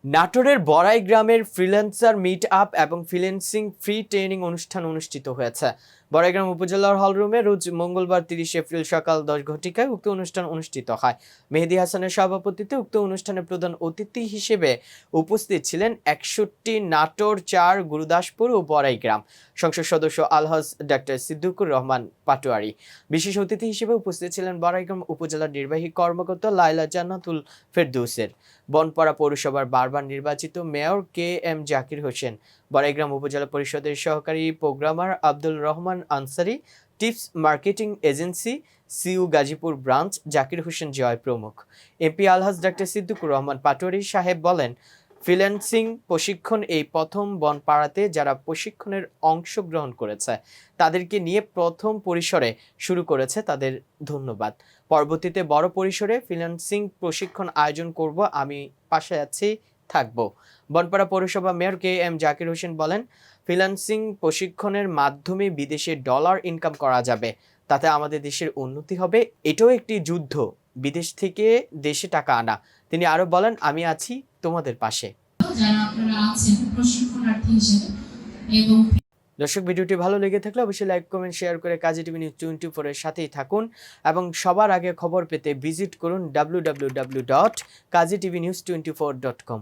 নাটোরের বড়াই গ্রামের ফ্রিল্যান্সার মিট আপ এবং ফ্রিল্যান্সিং ফ্রি ট্রেনিং অনুষ্ঠান অনুষ্ঠিত হয়েছে। বড়াইগ্রাম উপজেলার হলরুমে রোজ মঙ্গলবার 30 এপ্রিল সকাল 10 ঘটিকায় উক্ত অনুষ্ঠান অনুষ্ঠিত হয়। মেহেদী হাসানের সভাপতিত্বে উক্ত অনুষ্ঠানে প্রধান অতিথি হিসেবে উপস্থিত ছিলেন 61 নাটোর 4 গুরুদাসপুর ও বড়াই গ্রাম সংসদ সদস্য আলহাজ ডাক্তার সিদ্দিকুর রহমান পাটোয়ারি। বিশেষ অতিথি হিসেবে উপস্থিত ছিলেন বড়াইগ্রাম উপজেলার নির্বাহী কর্মকর্তা লাইলা জান্নাতুল ফেরদৌসের, বনপাড়া পৌরসভার বারবার নির্বাচিত mayor K M Zakir Hossain, Baraigram upazila পরিষদের সহকারী programmer Abdul Rahman Ansari, tips marketing agency CU Gazipur branch Zakir Hossain Joy প্রমুখ। এমপি আলহাজ ডাক্তার সিদ্দিকুর রহমান পাটোয়ারি সাহেব বলেন, ফ্রিল্যান্সিং প্রশিক্ষণ এই প্রথম বনপাড়াতে যারা প্রশিক্ষণের অংশগ্রহণ করেছে তাদেরকে নিয়ে প্রথম পরিসরে শুরু করেছে, তাদের ধন্যবাদ। পরবর্তীতে বড় পরিসরে ফ্রিল্যান্সিং প্রশিক্ষণ আয়োজন করব, আমি পাশে আছি, থাকব। বনপাড়া পৌরসভা mayor K M Zakir Hossain বলেন, ফ্রিল্যান্সিং প্রশিক্ষণের মাধ্যমে বিদেশে ডলার ইনকাম করা যাবে, তাতে আমাদের দেশের উন্নতি হবে। এটাও একটি যুদ্ধ, বিদেশ থেকে দেশে টাকা আনা। তিনি আরো বলেন, আমি আছি তোমাদের পাশে। যারা আপনারা আছেন প্রশিক্ষণার্থী হিসেবে এবং দর্শক, ভিডিওটি ভালো লেগে থাকলে অবশ্যই লাইক, কমেন্ট, শেয়ার করে কাজী টিভি নিউজ 24 এর সাথেই থাকুন এবং সবার আগে খবর পেতে ভিজিট করুন www.kazitv news24.com।